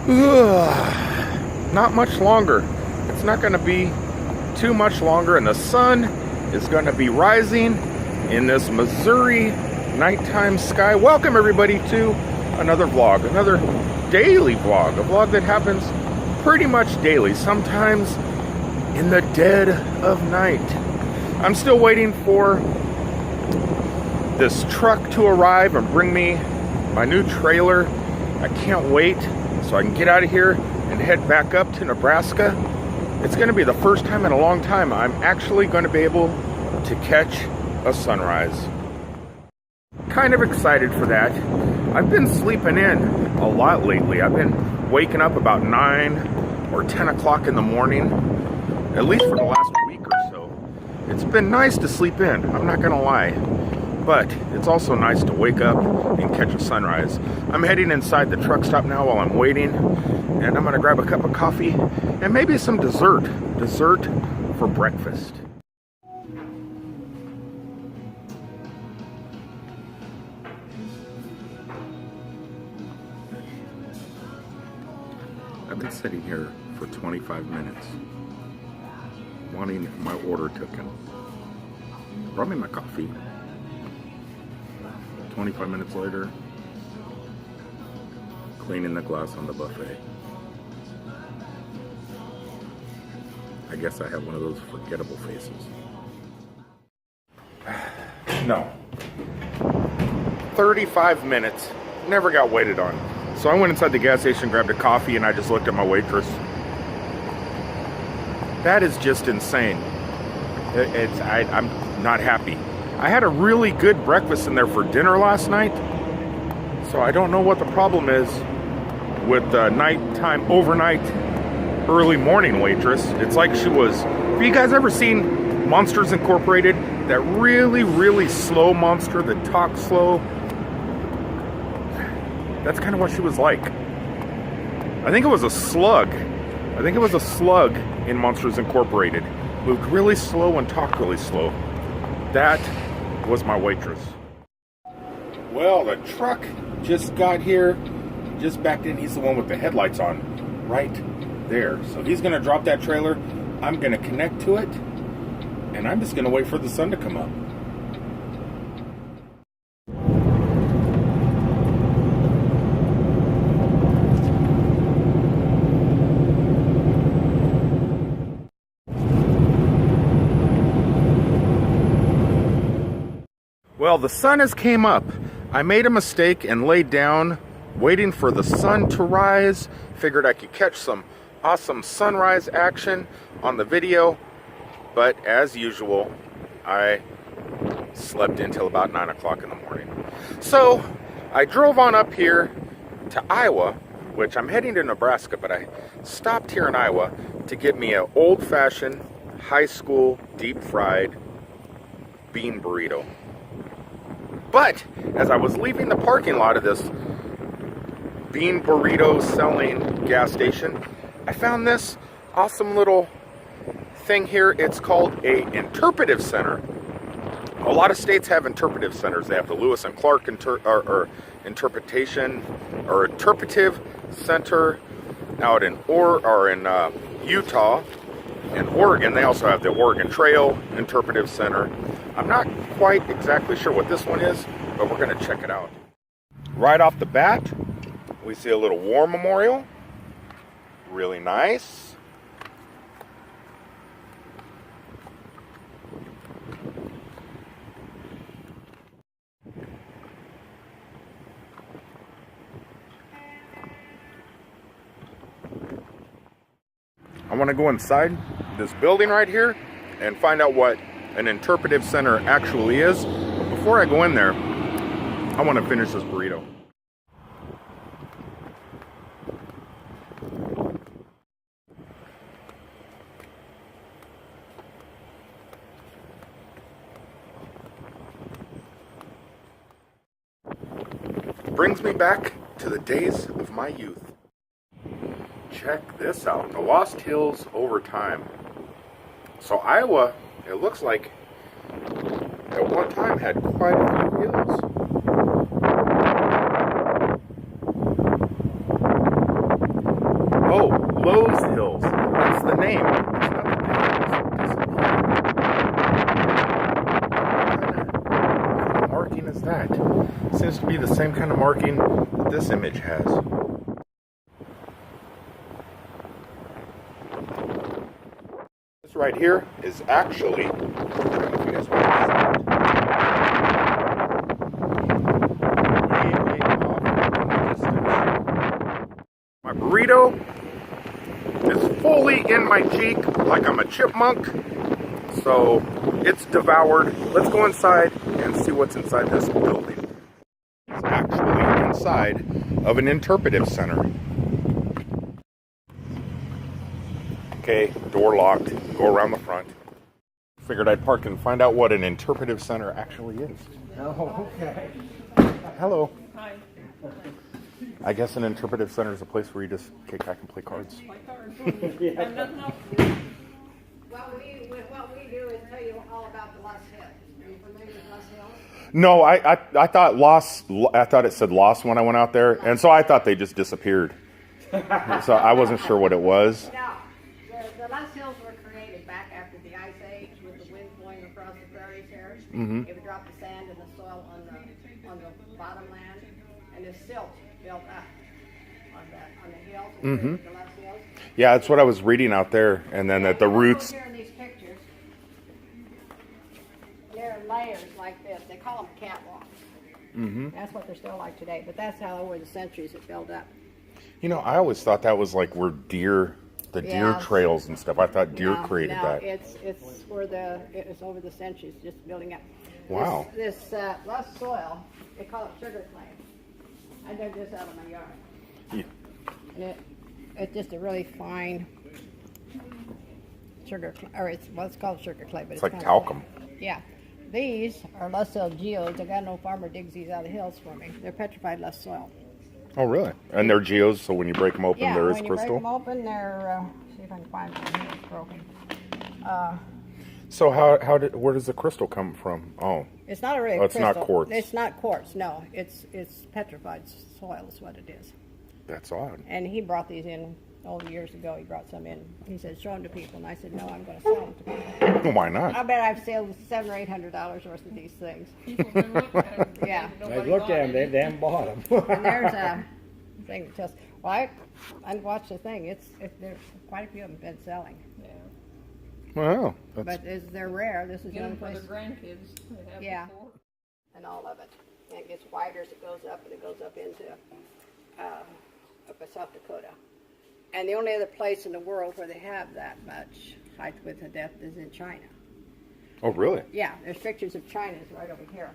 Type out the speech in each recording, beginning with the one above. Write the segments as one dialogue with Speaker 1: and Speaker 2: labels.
Speaker 1: Not much longer. It's not going to be too much longer, and the sun is going to be rising in this Missouri nighttime sky. Welcome everybody to another vlog, another daily vlog, a vlog that happens pretty much daily, sometimes in the dead of night. I'm still waiting for this truck to arrive and bring me my new trailer. I can't wait so I can get out of here and head back up to Nebraska. It's going to be the first time in a long time I'm actually going to be able to catch a sunrise. Kind of excited for that. I've been sleeping in a lot lately. I've been waking up about 9 or 10 o'clock in the morning, at least for the last week or so. It's been nice to sleep in, I'm not going to lie. But it's also nice to wake up and catch a sunrise. I'm heading inside the truck stop now while I'm waiting, and I'm gonna grab a cup of coffee and maybe some dessert for breakfast. I've been sitting here for 25 minutes wanting my order taken. Brought me my coffee. 25 minutes later, cleaning the glass on the buffet. I guess I have one of those forgettable faces. No. 35 minutes, never got waited on. So I went inside the gas station, grabbed a coffee, and I just looked at my waitress. That is just insane. I'm not happy. I had a really good breakfast in there for dinner last night, so I don't know what the problem is with the nighttime, overnight, early morning waitress. It's like she was, have you guys ever seen Monsters Incorporated? That really, really slow monster that talks slow? That's kind of what she was like. I think it was a slug. I think it was a slug in Monsters Incorporated. Moved really slow and talked really slow. That was my waitress. Well, the truck just got here, just backed in. He's the one with the headlights on right there. So he's gonna drop that trailer. I'm gonna connect to it, and I'm just gonna wait for the sun to come up. Well, the sun has came up. I made a mistake and laid down waiting for the sun to rise. Figured I could catch some awesome sunrise action on the video. But as usual, I slept until about 9 o'clock in the morning. So I drove on up here to Iowa, which I'm heading to Nebraska, but I stopped here in Iowa to get me an old-fashioned high school deep fried bean burrito. But as I was leaving the parking lot of this bean burrito selling gas station, I found this awesome little thing here. It's called an interpretive center. A lot of states have interpretive centers. They have the Lewis and Clark interpretive center out in Utah. In Oregon, they also have the Oregon Trail Interpretive Center. I'm not quite exactly sure what this one is, but we're going to check it out. Right off the bat, we see a little war memorial. Really nice. I want to go inside this building right here and find out what an interpretive center actually is. But before I go in there, I want to finish this burrito. Brings me back to the days of my youth. Check this out, the Lost Hills over time. So Iowa, it looks like at one time had quite a few hills. Oh, Lowe's Hills. That's the name. It's not that the hills disappeared. What kind of marking is that? Seems to be the same kind of marking that this image has. This right here is actually, I don't know if you guys want to see it. Way off in the distance. My burrito is fully in my cheek like I'm a chipmunk. So it's devoured. Let's go inside and see what's inside this building. It's actually inside of an interpretive center. Okay, door locked. Go around the front. Figured I'd park and find out what an interpretive center actually is.
Speaker 2: Oh, okay.
Speaker 1: Hello.
Speaker 3: Hi.
Speaker 1: I guess an interpretive center is a place where you just kick back and play cards.
Speaker 3: Play cards. I have nothing else to do.
Speaker 4: What we do is tell you all about the Lost Hills. Are you familiar with Lost Hills?
Speaker 1: No, I thought I thought it said lost when I went out there, and so I thought they just disappeared. So I wasn't sure what it was.
Speaker 4: No. The Lost Hills were created back after the Ice Age with the wind blowing across the prairies here.
Speaker 1: Mm-hmm.
Speaker 4: It would drop the sand and the soil on the bottom land, and the silt built up on the hills.
Speaker 1: Mm-hmm.
Speaker 4: The Lost Hills.
Speaker 1: Yeah, that's what I was reading out there, and then that the roots.
Speaker 4: Here in these pictures, they're layers like this. They call them catwalks.
Speaker 1: Mm-hmm.
Speaker 4: That's what they're still like today. But that's how over the centuries it built up.
Speaker 1: You know, I always thought that was like where deer
Speaker 4: Yeah.
Speaker 1: trails and stuff. I thought deer created
Speaker 4: no,
Speaker 1: that.
Speaker 4: it's where it was over the centuries, just building up.
Speaker 1: Wow.
Speaker 4: This lost soil, they call it sugar clay. I dug this out of my yard,
Speaker 1: Yeah.
Speaker 4: and it's just a really fine sugar clay, or it's called sugar clay, but
Speaker 1: It's
Speaker 4: it's
Speaker 1: like
Speaker 4: kind
Speaker 1: talcum.
Speaker 4: of yeah. These are lost soil geodes. I got no farmer digs these out of the hills for me. They're petrified lost soil.
Speaker 1: Oh, really? And they're geos, so when you break them open,
Speaker 4: Yeah,
Speaker 1: there is
Speaker 4: when you
Speaker 1: crystal.
Speaker 4: break them open, they're see if I can find one here. It's broken.
Speaker 1: So where does the crystal come from? Oh,
Speaker 4: It's not a really
Speaker 1: it's not
Speaker 4: crystal.
Speaker 1: quartz.
Speaker 4: It's not quartz. No, it's petrified soil is what it is.
Speaker 1: that's odd.
Speaker 4: And he brought these in years ago. He brought some in. He said, "Show them to people." And I said, "No, I'm going to sell them to people."
Speaker 1: Why not?
Speaker 4: I bet I've sold $700 or $800 worth of these things.
Speaker 3: People have been looking at them.
Speaker 4: Yeah.
Speaker 3: Nobody
Speaker 2: They looked
Speaker 3: bought
Speaker 2: at them,
Speaker 3: any.
Speaker 2: they haven't bought them.
Speaker 4: And there's a thing that tells. Well, I watched the thing. There's quite a few of them been selling,
Speaker 3: Yeah.
Speaker 1: Well, that's,
Speaker 4: but they're rare. This is
Speaker 3: Get
Speaker 4: the
Speaker 3: them
Speaker 4: only
Speaker 3: for
Speaker 4: place.
Speaker 3: their grandkids. They have
Speaker 4: Yeah.
Speaker 3: before.
Speaker 4: And all of it. And it gets wider as it goes up, and it goes up into up in South Dakota. And the only other place in the world where they have that much height width of depth is in China.
Speaker 1: oh, really?
Speaker 4: Yeah, there's pictures of China's right over here.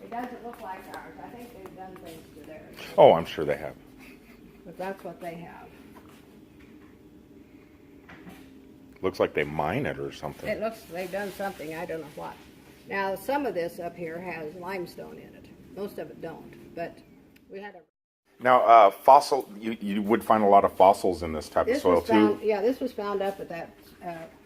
Speaker 4: It doesn't look like ours. I think they've done things to theirs,
Speaker 1: Oh, I'm sure they have.
Speaker 4: but that's what they have.
Speaker 1: Looks like they mine it or something.
Speaker 4: It looks they've done something. I don't know what. Now some of this up here has limestone in it. Most of it don't. But we had a.
Speaker 1: Now, fossil. You would find a lot of fossils in this type of
Speaker 4: This
Speaker 1: soil
Speaker 4: was found,
Speaker 1: too.
Speaker 4: yeah, this was found up at that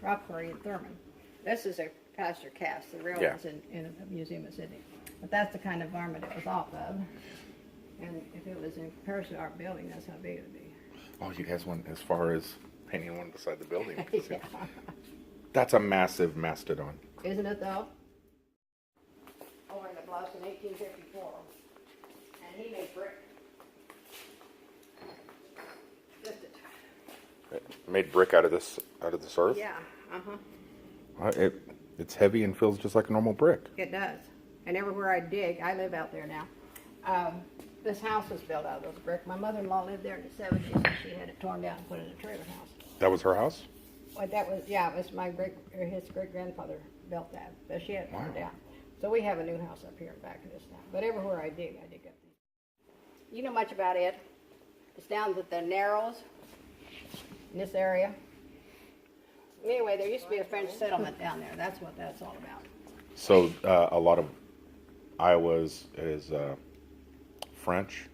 Speaker 4: rock quarry in Thurman. This is a plaster cast. The real
Speaker 1: Yeah.
Speaker 4: one's in a museum in Sydney. But that's the kind of varmint it was off of. And if it was in comparison to our building, that's how big it would be.
Speaker 1: Oh, you guys went as far as painting one beside the building.
Speaker 4: Yeah.
Speaker 1: That's a massive mastodon.
Speaker 4: Isn't it though? Over in the bluffs in 1854. And he made brick. Just
Speaker 1: Made brick out of this earth.
Speaker 4: yeah, uh-huh.
Speaker 1: It's heavy and feels just like a normal brick.
Speaker 4: It does. And everywhere I dig, I live out there now. This house was built out of those brick. My mother-in-law lived there in the 70s, and she had it torn down and put in a trailer house.
Speaker 1: That was her house.
Speaker 4: Well, it was his great-grandfather built that, but she had it torn
Speaker 1: Wow.
Speaker 4: down. So we have a new house up here in back of this town. But everywhere I dig up these. You know much about it? It's down at the Narrows in this area. Anyway, there used to be a French settlement down there. That's what that's all about.
Speaker 1: So a lot of Iowa is French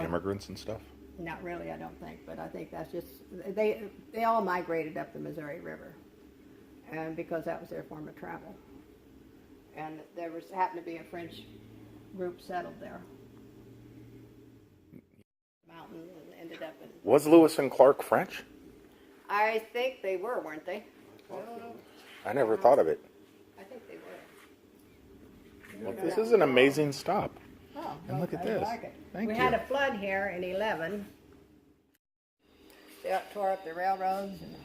Speaker 1: immigrants and stuff.
Speaker 4: Not really, I don't think, but I think that's just they all migrated up the Missouri River, and because that was their form of travel, and there happened to be a French group settled there. ended up in.
Speaker 1: Was Lewis and Clark French?
Speaker 4: I think they were, weren't they? I don't know.
Speaker 1: I never thought of it.
Speaker 4: I think they were.
Speaker 1: Well, this is an amazing stop.
Speaker 4: Oh,
Speaker 1: And look at
Speaker 4: I
Speaker 1: this.
Speaker 4: like it.
Speaker 1: Thank
Speaker 4: we
Speaker 1: you.
Speaker 4: had a flood here in 11. They tore up the railroads. And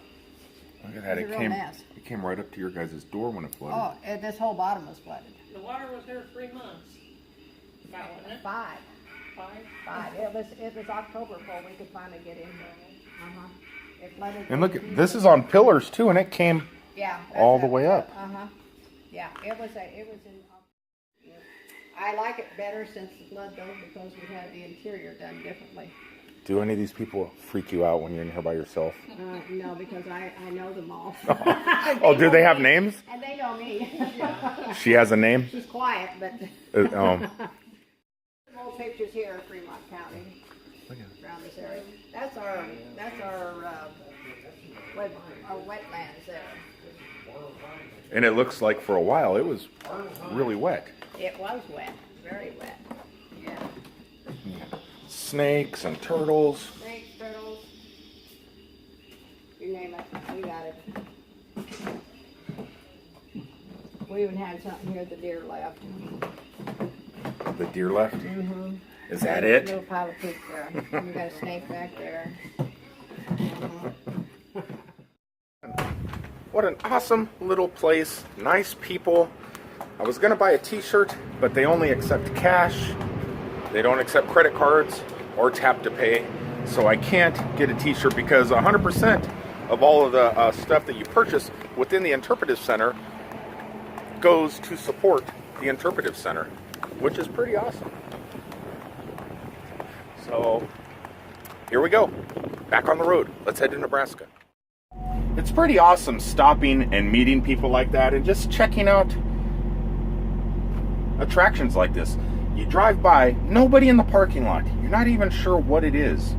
Speaker 1: Look at that.
Speaker 4: It's a
Speaker 1: It
Speaker 4: real mess.
Speaker 1: came right up to your guys' door when it flooded.
Speaker 4: oh, this whole bottom was flooded.
Speaker 3: The water was here 3 months. About, wasn't it?
Speaker 4: 5.
Speaker 3: 5?
Speaker 4: It was October before we could finally get in here. It flooded.
Speaker 1: And look, this is on pillars too, and it came
Speaker 4: Yeah.
Speaker 1: all the way up.
Speaker 4: Yeah, it was in. I like it better since the flood though because we had the interior done differently.
Speaker 1: Do any of these people freak you out when you're in here by yourself?
Speaker 4: No, because I know them all.
Speaker 1: Oh, do they have names?
Speaker 4: And they know me.
Speaker 1: She has a name?
Speaker 4: She's quiet, but.
Speaker 1: Um,
Speaker 4: Old pictures here of Fremont County.
Speaker 1: Look at
Speaker 4: Around this area. That's our wetlands there.
Speaker 1: and it looks like for a while it was really wet.
Speaker 4: It was wet, very wet. Yeah.
Speaker 1: Snakes and turtles.
Speaker 4: Snakes, turtles. You name it, we got it. We even had something here the deer left.
Speaker 1: The deer left.
Speaker 4: Mm-hmm.
Speaker 1: Is that
Speaker 4: A
Speaker 1: it?
Speaker 4: little pile of poop there. We got a snake back there.
Speaker 1: What an awesome little place. Nice people. I was gonna buy a t-shirt, but they only accept cash. They don't accept credit cards or tap to pay. So I can't get a t-shirt because 100% of all of the stuff that you purchase within the Interpretive Center goes to support the Interpretive Center, which is pretty awesome. So here we go. Back on the road. Let's head to Nebraska. It's pretty awesome stopping and meeting people like that and just checking out attractions like this. You drive by, nobody in the parking lot. You're not even sure what it is.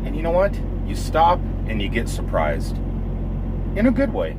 Speaker 1: And you know what? You stop and you get surprised. In a good way.